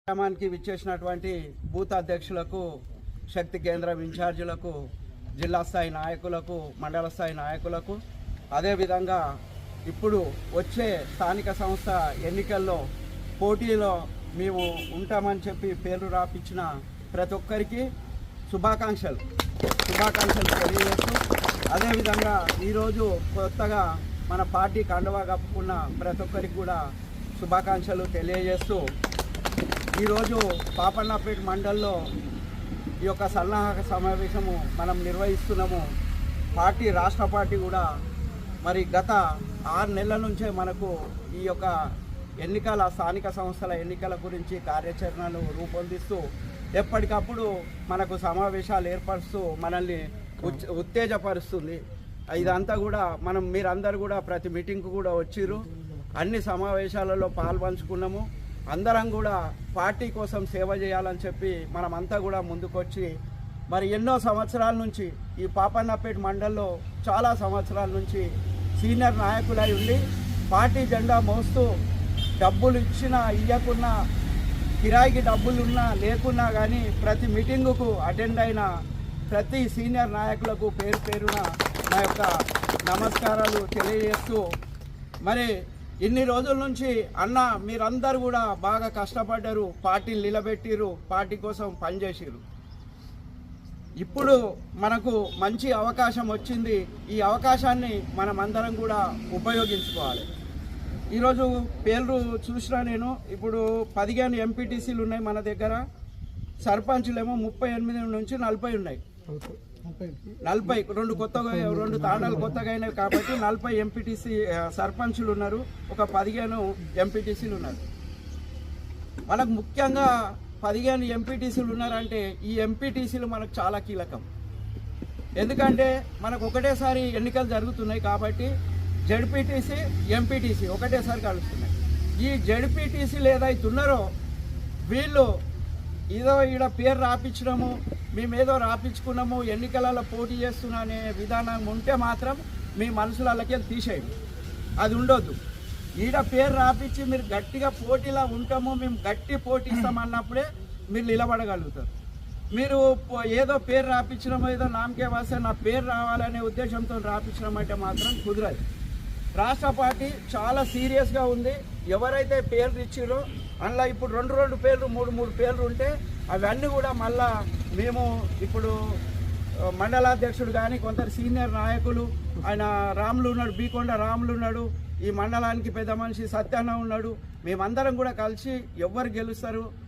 గ్రామానికి విచ్చేసినటువంటి బూత్ అధ్యక్షులకు, శక్తి కేంద్రం ఇన్ఛార్జీలకు, జిల్లా స్థాయి నాయకులకు, మండల స్థాయి నాయకులకు, అదేవిధంగా ఇప్పుడు వచ్చే స్థానిక సంస్థ ఎన్నికల్లో పోటీలో మేము ఉంటామని చెప్పి పేర్లు రాపించిన ప్రతి ఒక్కరికి శుభాకాంక్షలు తెలియజేస్తూ, అదేవిధంగా ఈరోజు కొత్తగా మన పార్టీ కండువా కప్పుకున్న ప్రతి ఒక్కరికి కూడా శుభాకాంక్షలు తెలియజేస్తూ, ఈరోజు పాపన్నపేట మండల్లో ఈ యొక్క సన్నాహక సమావేశము మనం నిర్వహిస్తున్నాము. రాష్ట్ర పార్టీ కూడా మరి గత 6 నెలల నుంచే మనకు ఈ యొక్క స్థానిక సంస్థల ఎన్నికల గురించి కార్యాచరణలు రూపొందిస్తూ ఎప్పటికప్పుడు మనకు సమావేశాలు ఏర్పరుస్తూ మనల్ని ఉత్తేజపరుస్తుంది. ఇదంతా కూడా మీరందరూ కూడా ప్రతి మీటింగ్కు కూడా వచ్చిర్రు, అన్ని సమావేశాలలో పాల్పంచుకున్నాము. అందరం కూడా పార్టీ కోసం సేవ చేయాలని చెప్పి మనమంతా కూడా ముందుకొచ్చి మరి ఎన్నో సంవత్సరాల నుంచి ఈ పాపన్నపేట మండల్లో చాలా సంవత్సరాల నుంచి సీనియర్ నాయకులై ఉండి పార్టీ జెండా మోస్తూ డబ్బులు ఇచ్చినా ఇవ్వకున్నా, కిరాయికి డబ్బులున్నా లేకున్నా కానీ ప్రతి మీటింగుకు అటెండ్ అయిన ప్రతి సీనియర్ నాయకులకు పేరు పేరున నా యొక్క నమస్కారాలు తెలియజేస్తూ, మరి ఇన్ని రోజుల నుంచి అన్న మీరందరూ కూడా బాగా కష్టపడ్డారు, పార్టీని నిలబెట్టిరు, పార్టీ కోసం పనిచేసిరు. ఇప్పుడు మనకు మంచి అవకాశం వచ్చింది. ఈ అవకాశాన్ని మనమందరం కూడా ఉపయోగించుకోవాలి. ఈరోజు పేర్లు చూసినా నేను, ఇప్పుడు 15 ఎంపీటీసీలు ఉన్నాయి మన దగ్గర, సర్పంచులేమో 38 నుంచి 40 ఉన్నాయి. 40 రెండు తాండాలు కొత్తగా అయినాయి కాబట్టి 40 ఎంపీటీసీ సర్పంచులు ఉన్నారు, ఒక 15 ఎంపీటీసీలు ఉన్నారు. మనకు ముఖ్యంగా 15 ఎంపీటీసీలు ఉన్నారంటే ఈ ఎంపీటీసీలు మనకు చాలా కీలకం. ఎందుకంటే మనకు ఒకటేసారి ఎన్నికలు జరుగుతున్నాయి కాబట్టి జెడ్పీటీసీ ఎంపీటీసీ ఒకటేసారి కలుస్తున్నాయి. ఈ జెడ్పీటీసీలు ఏదైతే ఉన్నారో వీళ్ళు ఏదో ఈడ పేరు రాపించడము, మేమేదో రాపించుకున్నాము, ఎన్నికలలో పోటీ చేస్తున్నా అనే విధానం ఉంటే మాత్రం మీ మనసులకి తీసేయండి. అది ఉండొద్దు. ఈడ పేరు రాపించి మీరు గట్టిగా పోటీలా ఉంటాము, మేము గట్టి పోటీ ఇస్తామన్నప్పుడే మీరు నిలబడగలుగుతారు. మీరు ఏదో పేరు రాపించడమో, ఏదో నామకే వాస్తే నా పేరు రావాలనే ఉద్దేశంతో రాపించడం అంటే మాత్రం కుదరదు. రాష్ట్ర పార్టీ చాలా సీరియస్గా ఉంది. ఎవరైతే పేర్లు ఇచ్చిరో అందులో ఇప్పుడు 2 పేర్లు 3 పేర్లు ఉంటే అవన్నీ కూడా మళ్ళా మేము ఇప్పుడు మండలాధ్యక్షుడు కానీ కొందరు సీనియర్ నాయకులు, ఆయన రాములు ఉన్నాడు, బీకొండ రాములు ఉన్నాడు, ఈ మండలానికి పెద్ద మనిషి సత్యాన్న ఉన్నాడు, మేమందరం కూడా కలిసి ఎవరు గెలుస్తారు